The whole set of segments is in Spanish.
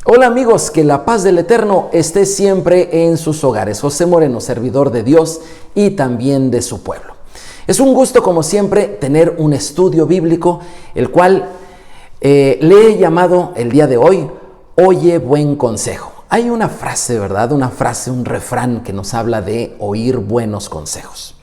Hola amigos, que la paz del Eterno esté siempre en sus hogares. José Moreno, servidor de Dios y también de su pueblo. Es un gusto, como siempre, tener un estudio bíblico, el cual le he llamado el día de hoy, Oye buen consejo. Hay una frase, ¿verdad? Una frase, un refrán que nos habla de oír buenos consejos.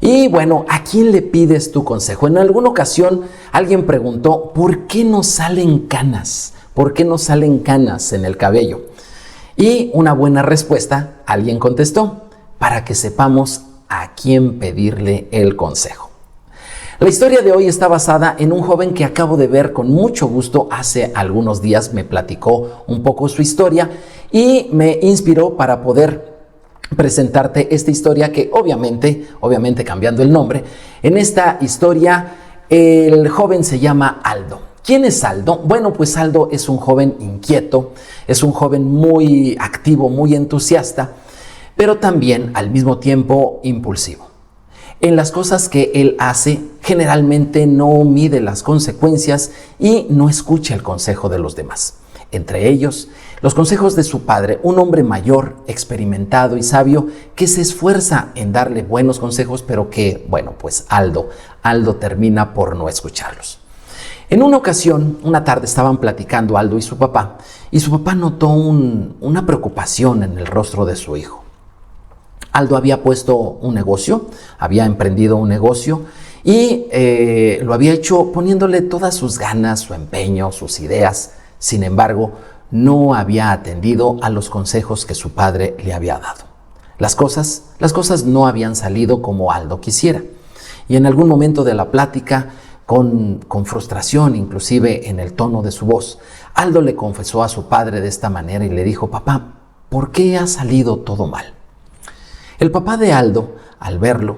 Y bueno, ¿a quién le pides tu consejo? En alguna ocasión alguien preguntó, ¿por qué no salen canas? ¿Por qué no salen canas en el cabello? Y una buena respuesta, alguien contestó, para que sepamos a quién pedirle el consejo. La historia de hoy está basada en un joven que acabo de ver con mucho gusto hace algunos días. Me platicó un poco su historia y me inspiró para poder presentarte esta historia que obviamente cambiando el nombre, en esta historia el joven se llama Aldo. ¿Quién es Aldo? Bueno, pues Aldo es un joven inquieto, es un joven muy activo, muy entusiasta, pero también al mismo tiempo impulsivo. En las cosas que él hace, generalmente no mide las consecuencias y no escucha el consejo de los demás. Entre ellos, los consejos de su padre, un hombre mayor, experimentado y sabio, que se esfuerza en darle buenos consejos, pero que, bueno, pues Aldo termina por no escucharlos. En una ocasión, una tarde, estaban platicando Aldo y su papá notó una preocupación en el rostro de su hijo. Aldo había puesto un negocio, había emprendido un negocio y lo había hecho poniéndole todas sus ganas, su empeño, sus ideas. Sin embargo, no había atendido a los consejos que su padre le había dado. Las cosas no habían salido como Aldo quisiera. Y en algún momento de la plática, con frustración inclusive en el tono de su voz, Aldo le confesó a su padre de esta manera y le dijo: papá, ¿por qué ha salido todo mal? El papá de Aldo, al verlo,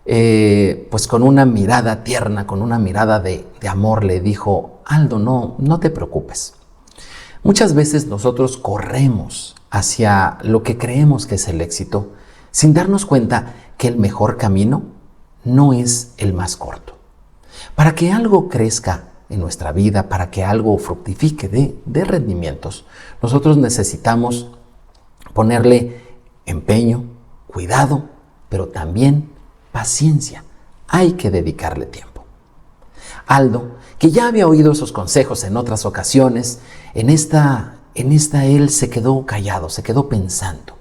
pues con una mirada tierna, con una mirada de amor, le dijo: Aldo, no te preocupes. Muchas veces nosotros corremos hacia lo que creemos que es el éxito, sin darnos cuenta que el mejor camino no es el más corto. Para que algo crezca en nuestra vida, para que algo fructifique de rendimientos, nosotros necesitamos ponerle empeño, cuidado, pero también paciencia. Hay que dedicarle tiempo. Aldo, que ya había oído esos consejos en otras ocasiones, en esta él se quedó callado, se quedó pensando.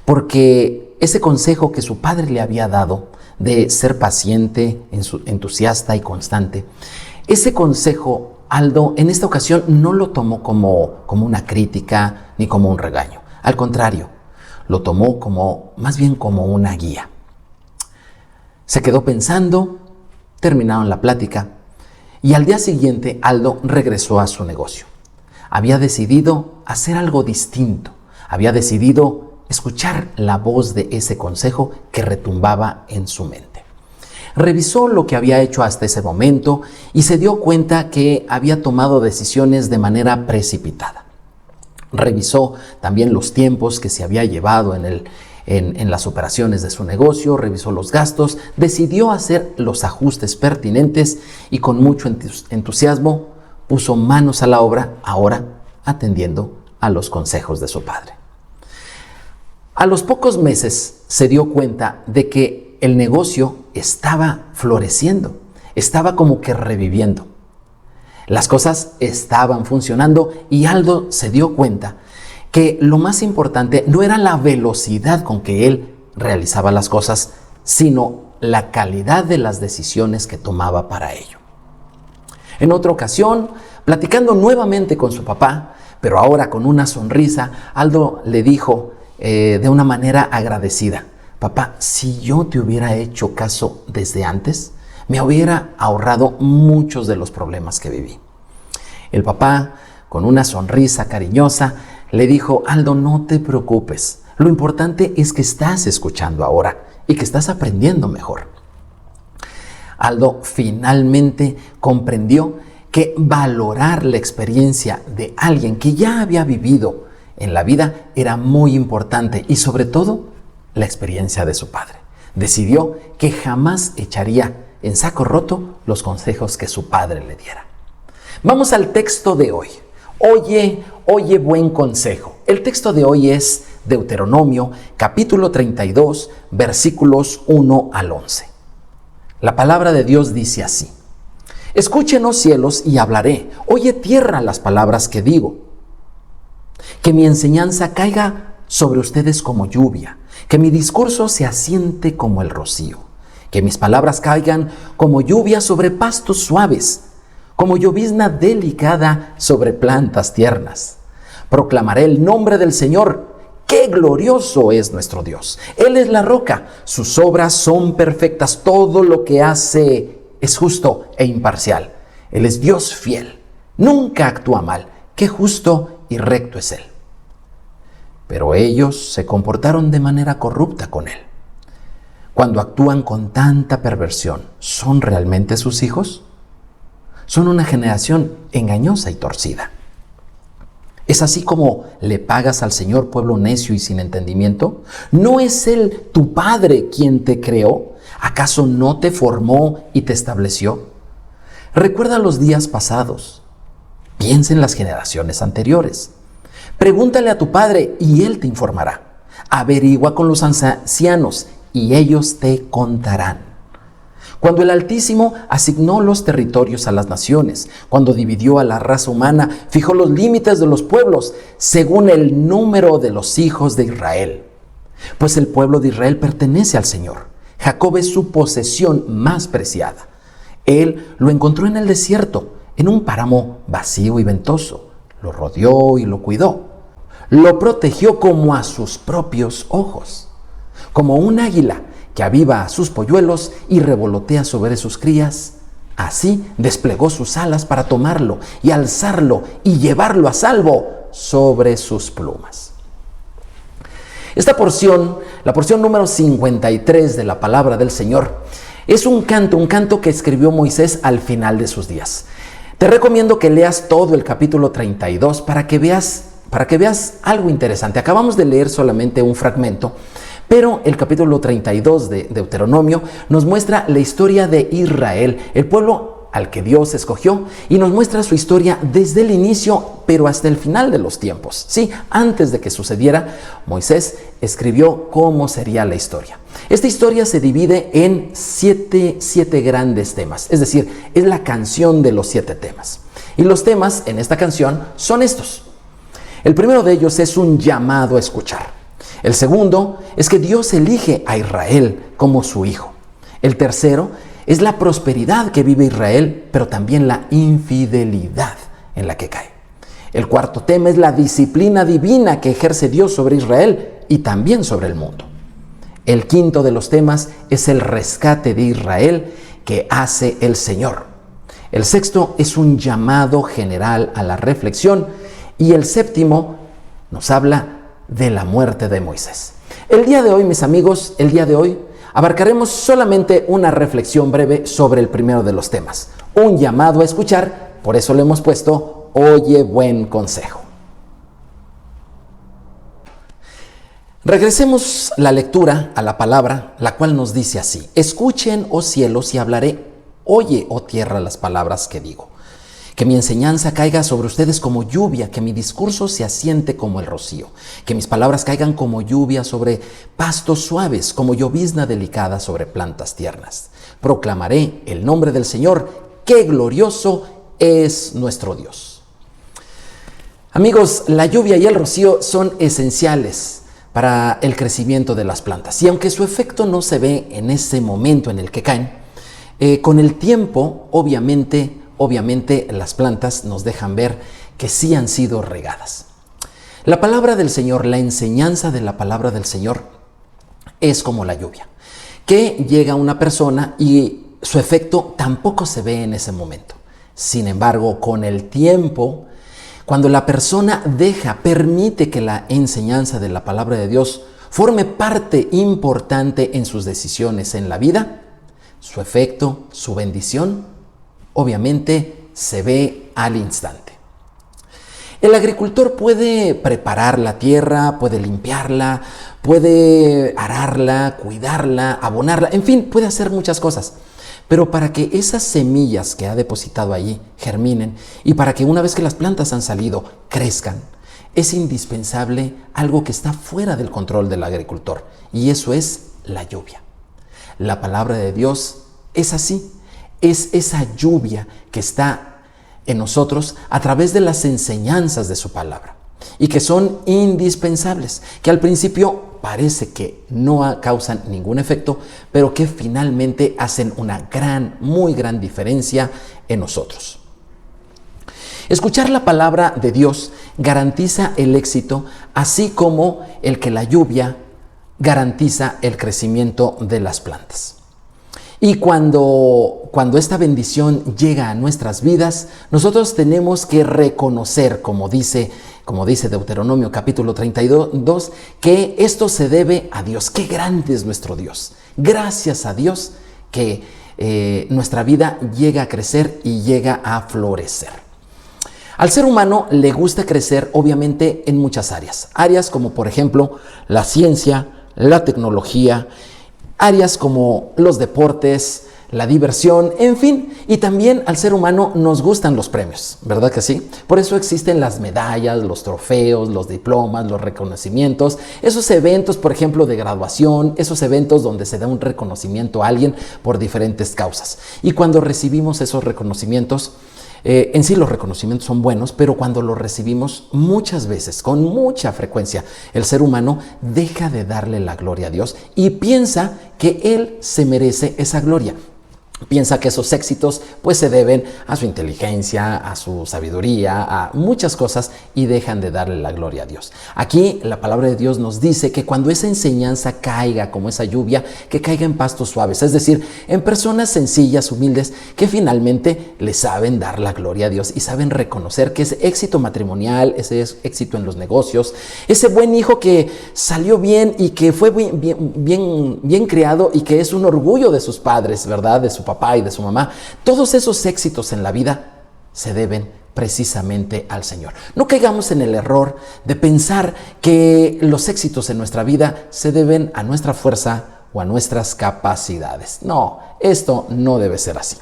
Porque ese consejo que su padre le había dado de ser paciente, entusiasta y constante, ese consejo Aldo en esta ocasión no lo tomó como una crítica ni como un regaño. Al contrario, lo tomó más bien como una guía. Se quedó pensando, terminaron la plática y al día siguiente Aldo regresó a su negocio. Había decidido hacer algo distinto, había decidido escuchar la voz de ese consejo que retumbaba en su mente. Revisó lo que había hecho hasta ese momento y se dio cuenta que había tomado decisiones de manera precipitada. Revisó también los tiempos que se había llevado en las operaciones de su negocio, revisó los gastos, decidió hacer los ajustes pertinentes y con mucho entusiasmo puso manos a la obra, ahora atendiendo a los consejos de su padre. A los pocos meses se dio cuenta de que el negocio estaba floreciendo, estaba como que reviviendo. Las cosas estaban funcionando y Aldo se dio cuenta que lo más importante no era la velocidad con que él realizaba las cosas, sino la calidad de las decisiones que tomaba para ello. En otra ocasión, platicando nuevamente con su papá, pero ahora con una sonrisa, Aldo le dijo de una manera agradecida: papá, si yo te hubiera hecho caso desde antes, me hubiera ahorrado muchos de los problemas que viví. El papá, con una sonrisa cariñosa, le dijo: Aldo, no te preocupes. Lo importante es que estás escuchando ahora y que estás aprendiendo mejor. Aldo finalmente comprendió que valorar la experiencia de alguien que ya había vivido en la vida era muy importante y sobre todo la experiencia de su padre. Decidió que jamás echaría en saco roto los consejos que su padre le diera. Vamos al texto de hoy. Oye buen consejo. El texto de hoy es Deuteronomio, capítulo 32, versículos 1 al 11. La palabra de Dios dice así: Escuchen, oh cielos, y hablaré. Oye tierra las palabras que digo. Que mi enseñanza caiga sobre ustedes como lluvia, que mi discurso se asiente como el rocío, que mis palabras caigan como lluvia sobre pastos suaves, como llovizna delicada sobre plantas tiernas. Proclamaré el nombre del Señor. ¡Qué glorioso es nuestro Dios! Él es la roca, sus obras son perfectas, todo lo que hace es justo e imparcial. Él es Dios fiel, nunca actúa mal, qué justo y recto es Él. Pero ellos se comportaron de manera corrupta con Él. Cuando actúan con tanta perversión, ¿son realmente sus hijos? Son una generación engañosa y torcida. ¿Es así como le pagas al Señor, pueblo necio y sin entendimiento? ¿No es Él tu Padre quien te creó? ¿Acaso no te formó y te estableció? Recuerda los días pasados. Piensa en las generaciones anteriores. Pregúntale a tu Padre y Él te informará. Averigua con los ancianos y ellos te contarán. Cuando el Altísimo asignó los territorios a las naciones, cuando dividió a la raza humana, fijó los límites de los pueblos según el número de los hijos de Israel. Pues el pueblo de Israel pertenece al Señor. Jacob es su posesión más preciada. Él lo encontró en el desierto, en un páramo vacío y ventoso. Lo rodeó y lo cuidó. Lo protegió como a sus propios ojos. Como un águila que aviva a sus polluelos y revolotea sobre sus crías, así desplegó sus alas para tomarlo y alzarlo y llevarlo a salvo sobre sus plumas. Esta porción, la porción número 53 de la palabra del Señor, es un canto que escribió Moisés al final de sus días. Te recomiendo que leas todo el capítulo 32 para que veas algo interesante. Acabamos de leer solamente un fragmento, pero el capítulo 32 de Deuteronomio nos muestra la historia de Israel, el pueblo al que Dios escogió, y nos muestra su historia desde el inicio, pero hasta el final de los tiempos. Sí, antes de que sucediera, Moisés escribió cómo sería la historia. Esta historia se divide en siete grandes temas, es decir, es la canción de los 7 temas. Y los temas en esta canción son estos. El primero de ellos es un llamado a escuchar. El segundo es que Dios elige a Israel como su hijo. El tercero es la prosperidad que vive Israel, pero también la infidelidad en la que cae. El cuarto tema es la disciplina divina que ejerce Dios sobre Israel y también sobre el mundo. El quinto de los temas es el rescate de Israel que hace el Señor. El sexto es un llamado general a la reflexión y el séptimo nos habla de la muerte de Moisés. El día de hoy, mis amigos, abarcaremos solamente una reflexión breve sobre el primero de los temas, un llamado a escuchar, por eso le hemos puesto Oye buen consejo. Regresemos la lectura a la palabra, la cual nos dice así: Escuchen, oh cielos, y hablaré. Oye, oh tierra, las palabras que digo. Que mi enseñanza caiga sobre ustedes como lluvia, que mi discurso se asiente como el rocío, que mis palabras caigan como lluvia sobre pastos suaves, como llovizna delicada sobre plantas tiernas. Proclamaré el nombre del Señor, qué glorioso es nuestro Dios. Amigos, la lluvia y el rocío son esenciales para el crecimiento de las plantas. Y aunque su efecto no se ve en ese momento en el que caen, con el tiempo, obviamente las plantas nos dejan ver que sí han sido regadas. La palabra del Señor, la enseñanza de la palabra del Señor es como la lluvia, que llega a una persona y su efecto tampoco se ve en ese momento. Sin embargo, con el tiempo, cuando la persona permite que la enseñanza de la palabra de Dios forme parte importante en sus decisiones en la vida, su efecto, su bendición, obviamente se ve al instante. El agricultor puede preparar la tierra, puede limpiarla, puede ararla, cuidarla, abonarla, en fin, puede hacer muchas cosas. Pero para que esas semillas que ha depositado allí germinen y para que una vez que las plantas han salido crezcan, es indispensable algo que está fuera del control del agricultor, y eso es la lluvia. La palabra de Dios es así, es esa lluvia que está en nosotros a través de las enseñanzas de su palabra y que son indispensables, que al principio parece que no causan ningún efecto, pero que finalmente hacen una muy gran diferencia en nosotros. Escuchar la palabra de Dios garantiza el éxito, así como el que la lluvia garantiza el crecimiento de las plantas. Y cuando esta bendición llega a nuestras vidas, nosotros tenemos que reconocer, como dice Deuteronomio capítulo 32, que esto se debe a Dios. ¡Qué grande es nuestro Dios! Gracias a Dios que nuestra vida llega a crecer y llega a florecer. Al ser humano le gusta crecer, obviamente, en muchas áreas. Áreas como, por ejemplo, la ciencia, la tecnología, áreas como los deportes, la diversión, en fin. Y también al ser humano nos gustan los premios, ¿verdad que sí? Por eso existen las medallas, los trofeos, los diplomas, los reconocimientos, esos eventos, por ejemplo, de graduación, esos eventos donde se da un reconocimiento a alguien por diferentes causas. Y cuando recibimos esos reconocimientos, en sí los reconocimientos son buenos, pero cuando los recibimos muchas veces, con mucha frecuencia, el ser humano deja de darle la gloria a Dios y piensa que Él se merece esa gloria. Piensa que esos éxitos pues se deben a su inteligencia, a su sabiduría, a muchas cosas, y dejan de darle la gloria a Dios. Aquí la palabra de Dios nos dice que cuando esa enseñanza caiga como esa lluvia, que caiga en pastos suaves, es decir, en personas sencillas, humildes, que finalmente le saben dar la gloria a Dios y saben reconocer que ese éxito matrimonial, ese éxito en los negocios, ese buen hijo que salió bien y que fue bien criado y que es un orgullo de sus padres, ¿verdad? De su papá y de su mamá, todos esos éxitos en la vida se deben precisamente al Señor. No caigamos en el error de pensar que los éxitos en nuestra vida se deben a nuestra fuerza o a nuestras capacidades. No, esto no debe ser así.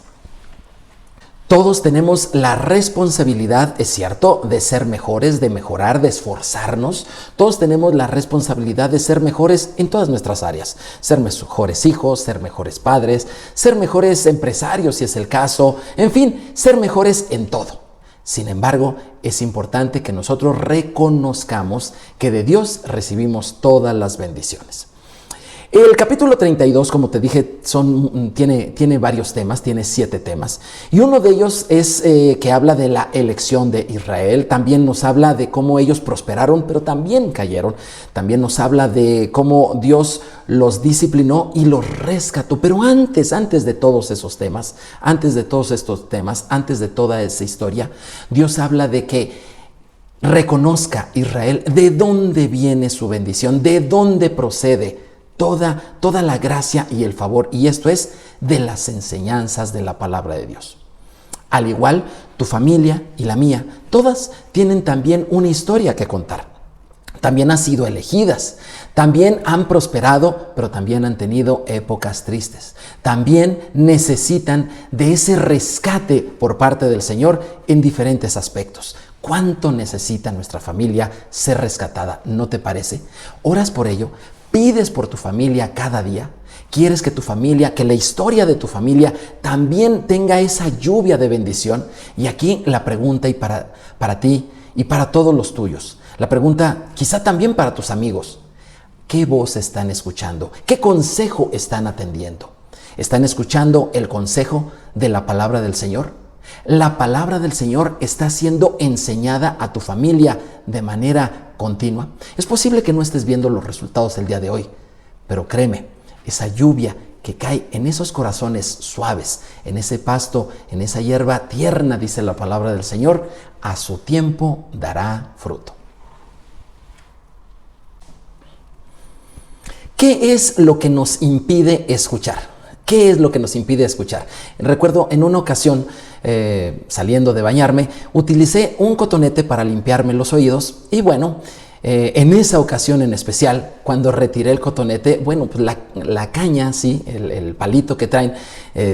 Todos tenemos la responsabilidad, es cierto, de ser mejores, de mejorar, de esforzarnos. Todos tenemos la responsabilidad de ser mejores en todas nuestras áreas. Ser mejores hijos, ser mejores padres, ser mejores empresarios si es el caso. En fin, ser mejores en todo. Sin embargo, es importante que nosotros reconozcamos que de Dios recibimos todas las bendiciones. El capítulo 32, como te dije, tiene varios temas, tiene 7 temas. Y uno de ellos es que habla de la elección de Israel. También nos habla de cómo ellos prosperaron, pero también cayeron. También nos habla de cómo Dios los disciplinó y los rescató. Pero antes de todos esos temas, antes de todos estos temas, antes de toda esa historia, Dios habla de que reconozca Israel de dónde viene su bendición, de dónde procede toda la gracia y el favor, y esto es de las enseñanzas de la palabra de Dios. Al igual, tu familia y la mía, todas tienen también una historia que contar. También han sido elegidas, también han prosperado, pero también han tenido épocas tristes. También necesitan de ese rescate por parte del Señor en diferentes aspectos. ¿Cuánto necesita nuestra familia ser rescatada? ¿No te parece? ¿Oras por ello? ¿Pides por tu familia cada día? ¿Quieres que tu familia, que la historia de tu familia también tenga esa lluvia de bendición? Y aquí la pregunta y para ti y para todos los tuyos. La pregunta quizá también para tus amigos. ¿Qué voz están escuchando? ¿Qué consejo están atendiendo? ¿Están escuchando el consejo de la palabra del Señor? La palabra del Señor está siendo enseñada a tu familia de manera continua. Es posible que no estés viendo los resultados el día de hoy, pero créeme, esa lluvia que cae en esos corazones suaves, en ese pasto, en esa hierba tierna, dice la palabra del Señor, a su tiempo dará fruto. ¿Qué es lo que nos impide escuchar? ¿Qué es lo que nos impide escuchar? Recuerdo en una ocasión, saliendo de bañarme, utilicé un cotonete para limpiarme los oídos y bueno, En esa ocasión en especial, cuando retiré el cotonete, bueno, pues la caña, sí, el palito que traen,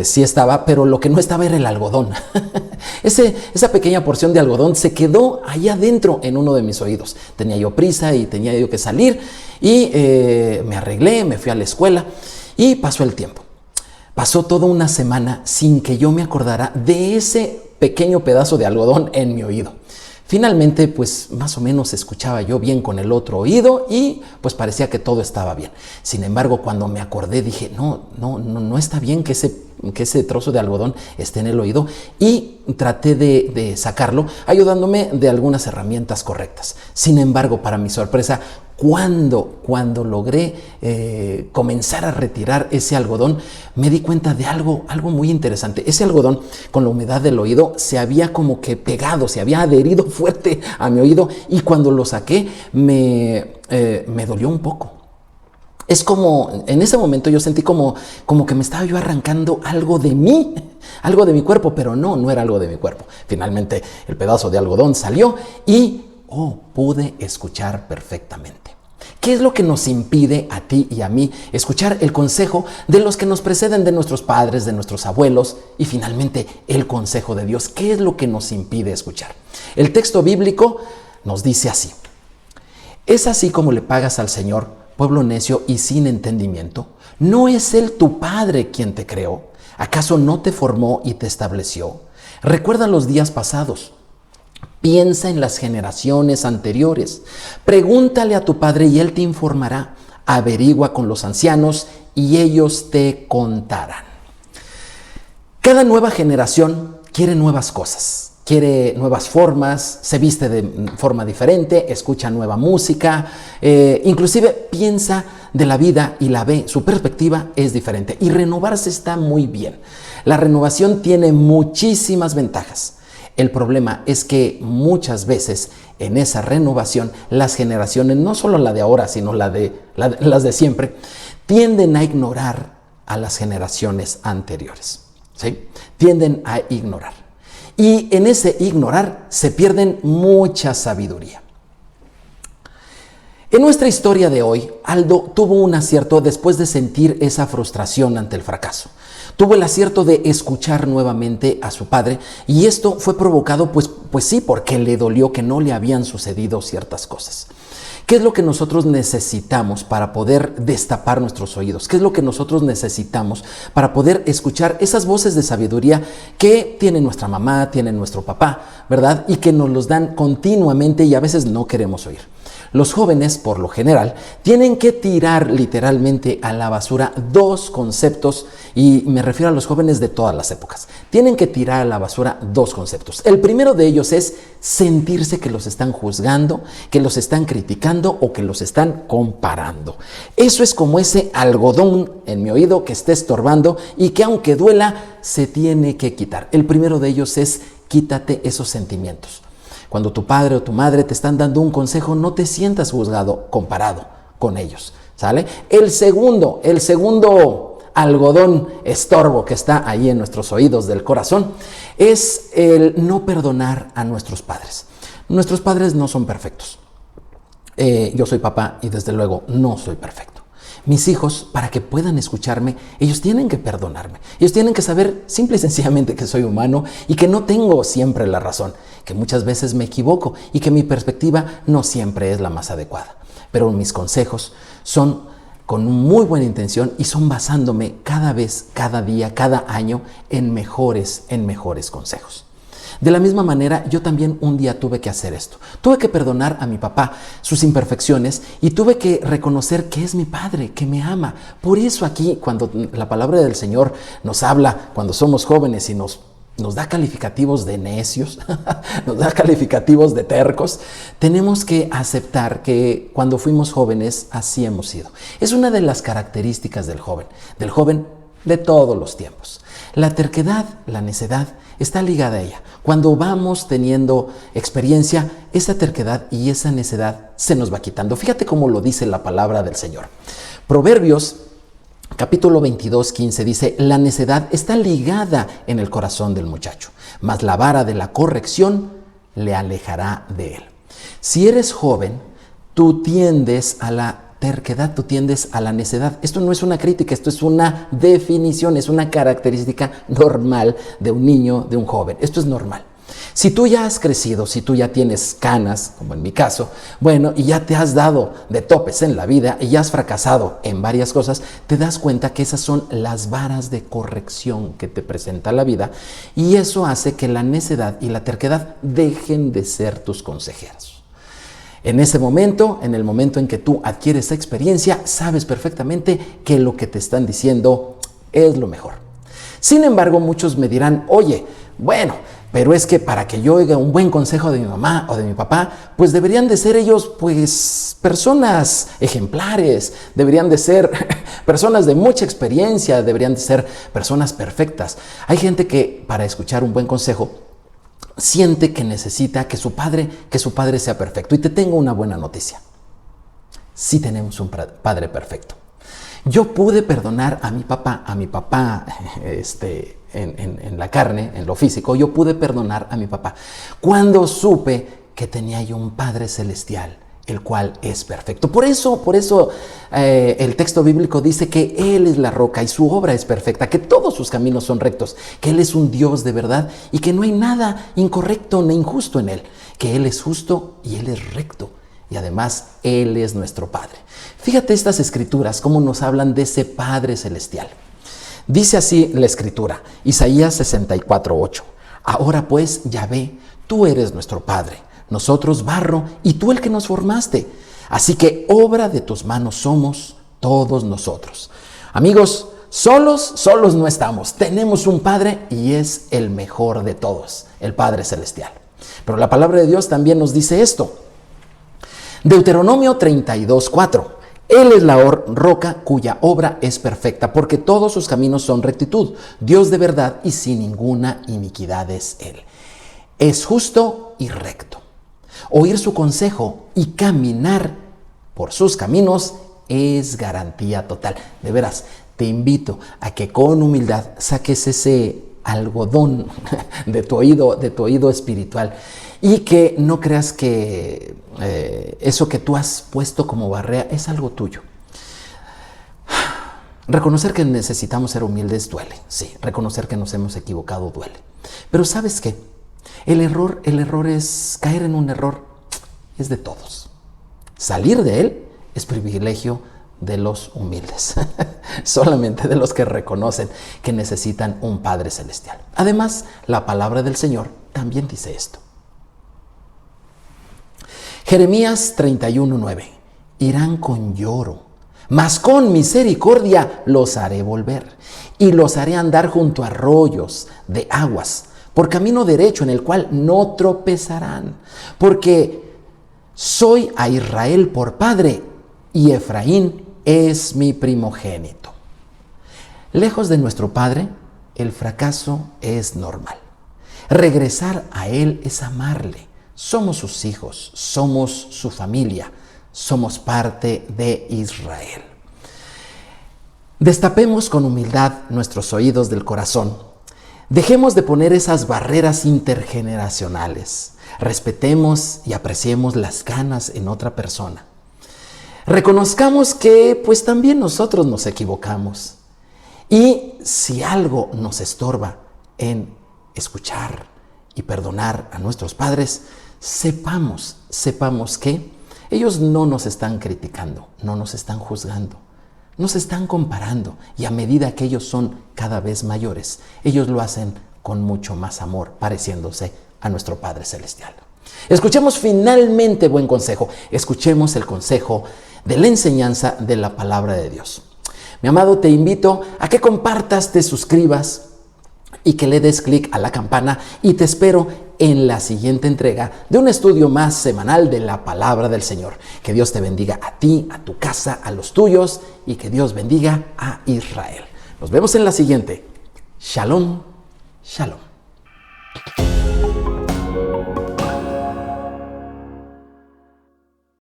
sí estaba, pero lo que no estaba era el algodón. Esa pequeña porción de algodón se quedó allá adentro en uno de mis oídos. Tenía yo prisa y tenía yo que salir y me arreglé, me fui a la escuela y pasó el tiempo. Pasó toda una semana sin que yo me acordara de ese pequeño pedazo de algodón en mi oído. Finalmente, pues más o menos escuchaba yo bien con el otro oído y pues parecía que todo estaba bien. Sin embargo, cuando me acordé dije, no está bien que ese trozo de algodón esté en el oído, y traté de sacarlo ayudándome de algunas herramientas correctas. Sin embargo, para mi sorpresa, cuando logré comenzar a retirar ese algodón, me di cuenta de algo muy interesante. Ese algodón, con la humedad del oído, se había como que pegado, se había adherido fuerte a mi oído, y cuando lo saqué me dolió un poco. Es como, en ese momento yo sentí como que me estaba yo arrancando algo de mí, algo de mi cuerpo, pero no era algo de mi cuerpo. Finalmente el pedazo de algodón salió y pude escuchar perfectamente. ¿Qué es lo que nos impide a ti y a mí escuchar el consejo de los que nos preceden, de nuestros padres, de nuestros abuelos, y finalmente el consejo de Dios? ¿Qué es lo que nos impide escuchar? El texto bíblico nos dice así: es así como le pagas al Señor, pueblo necio y sin entendimiento. ¿No es Él tu Padre quien te creó? ¿Acaso no te formó y te estableció? Recuerda los días pasados. Piensa en las generaciones anteriores. Pregúntale a tu padre y él te informará. Averigua con los ancianos y ellos te contarán. Cada nueva generación quiere nuevas cosas, quiere nuevas formas, se viste de forma diferente, escucha nueva música, inclusive piensa de la vida y la ve, su perspectiva es diferente. Y renovarse está muy bien. La renovación tiene muchísimas ventajas. El problema es que muchas veces en esa renovación las generaciones, no solo la de ahora, sino las de siempre, tienden a ignorar a las generaciones anteriores, ¿sí? Tienden a ignorar. Y en ese ignorar se pierden mucha sabiduría. En nuestra historia de hoy, Aldo tuvo un acierto después de sentir esa frustración ante el fracaso. Tuvo el acierto de escuchar nuevamente a su padre, y esto fue provocado pues sí, porque le dolió que no le habían sucedido ciertas cosas. ¿Qué es lo que nosotros necesitamos para poder destapar nuestros oídos? ¿Qué es lo que nosotros necesitamos para poder escuchar esas voces de sabiduría que tiene nuestra mamá, tiene nuestro papá, ¿verdad? Y que nos los dan continuamente y a veces no queremos oír. Los jóvenes, por lo general, tienen que tirar literalmente a la basura dos conceptos, y me refiero a los jóvenes de todas las épocas. Tienen que tirar a la basura dos conceptos. El primero de ellos es sentirse que los están juzgando, que los están criticando o que los están comparando. Eso es como ese algodón en mi oído que está estorbando y que, aunque duela, se tiene que quitar. El primero de ellos es: quítate esos sentimientos. Cuando tu padre o tu madre te están dando un consejo, no te sientas juzgado comparado con ellos, ¿sale? El segundo algodón estorbo que está ahí en nuestros oídos del corazón es el no perdonar a nuestros padres. Nuestros padres no son perfectos. Yo soy papá y desde luego no soy perfecto. Mis hijos, para que puedan escucharme, ellos tienen que perdonarme. Ellos tienen que saber simple y sencillamente que soy humano y que no tengo siempre la razón, que muchas veces me equivoco y que mi perspectiva no siempre es la más adecuada. Pero mis consejos son con muy buena intención y son basándome cada vez, cada día, cada año en mejores consejos. De la misma manera, yo también un día tuve que hacer esto. Tuve que perdonar a mi papá sus imperfecciones y tuve que reconocer que es mi padre, que me ama. Por eso aquí, cuando la palabra del Señor nos habla, cuando somos jóvenes y nos da calificativos de necios, nos da calificativos de tercos, tenemos que aceptar que cuando fuimos jóvenes así hemos sido. Es una de las características del joven de todos los tiempos. La terquedad, la necedad, está ligada a ella. Cuando vamos teniendo experiencia, esa terquedad y esa necedad se nos va quitando. Fíjate cómo lo dice la palabra del Señor. Proverbios capítulo 22, 15 dice: la necedad está ligada en el corazón del muchacho, mas la vara de la corrección le alejará de él. Si eres joven, tú tiendes a la terquedad, tú tiendes a la necedad. Esto no es una crítica, esto es una definición, es una característica normal de un niño, de un joven. Esto es normal. Si tú ya has crecido, si tú ya tienes canas, como en mi caso, bueno, y ya te has dado de topes en la vida y ya has fracasado en varias cosas, te das cuenta que esas son las varas de corrección que te presenta la vida, y eso hace que la necedad y la terquedad dejen de ser tus consejeros. En ese momento, en el momento en que tú adquieres esa experiencia, sabes perfectamente que lo que te están diciendo es lo mejor. Sin embargo, muchos me dirán, oye, bueno, pero es que para que yo oiga un buen consejo de mi mamá o de mi papá, pues deberían de ser ellos, pues, personas ejemplares, deberían de ser personas de mucha experiencia, deberían de ser personas perfectas. Hay gente que para escuchar un buen consejo siente que necesita que su padre sea perfecto. Y te tengo una buena noticia. Sí tenemos un padre perfecto. Yo pude perdonar a mi papá, en la carne, en lo físico. Yo pude perdonar a mi papá cuando supe que tenía yo un Padre Celestial, el cual es perfecto. Por eso el texto bíblico dice que Él es la roca y su obra es perfecta, que todos sus caminos son rectos, que Él es un Dios de verdad y que no hay nada incorrecto ni injusto en Él, que Él es justo y Él es recto. Y además, Él es nuestro Padre. Fíjate estas escrituras, cómo nos hablan de ese Padre Celestial. Dice así la escritura, Isaías 64:8. Ahora pues, Yahvé, tú eres nuestro Padre, nosotros barro y tú el que nos formaste. Así que obra de tus manos somos todos nosotros. Amigos, solos no estamos. Tenemos un Padre y es el mejor de todos, el Padre Celestial. Pero la palabra de Dios también nos dice esto. Deuteronomio 32:4. Él es la roca cuya obra es perfecta, porque todos sus caminos son rectitud. Dios de verdad y sin ninguna iniquidad es Él. Es justo y recto. Oír su consejo y caminar por sus caminos es garantía total. De veras, te invito a que con humildad saques ese algodón de tu oído espiritual y que no creas que eso que tú has puesto como barrera es algo tuyo. Reconocer que necesitamos ser humildes duele, sí. Reconocer que nos hemos equivocado duele. Pero ¿sabes qué? El error es caer en un error, es de todos. Salir de él es privilegio de los humildes, solamente de los que reconocen que necesitan un Padre Celestial. Además, la palabra del Señor también dice esto. Jeremías 31:9. Irán con lloro, mas con misericordia los haré volver, y los haré andar junto a arroyos de aguas, por camino derecho en el cual no tropezarán, porque soy a Israel por padre, y Efraín es mi primogénito. Lejos de nuestro Padre, el fracaso es normal. Regresar a Él es amarle. Somos sus hijos, somos su familia, somos parte de Israel. Destapemos con humildad nuestros oídos del corazón. Dejemos de poner esas barreras intergeneracionales. Respetemos y apreciemos las ganas en otra persona. Reconozcamos que pues también nosotros nos equivocamos. Y si algo nos estorba en escuchar y perdonar a nuestros padres, sepamos que ellos no nos están criticando, no nos están juzgando, nos están comparando, y a medida que ellos son cada vez mayores, ellos lo hacen con mucho más amor, pareciéndose a nuestro Padre Celestial. Escuchemos finalmente buen consejo, escuchemos el consejo de la enseñanza de la palabra de Dios. Mi amado, te invito a que compartas, te suscribas y que le des clic a la campana, y te espero en la siguiente entrega de un estudio más semanal de la palabra del Señor. Que Dios te bendiga a ti, a tu casa, a los tuyos, y que Dios bendiga a Israel. Nos vemos en la siguiente. Shalom, shalom.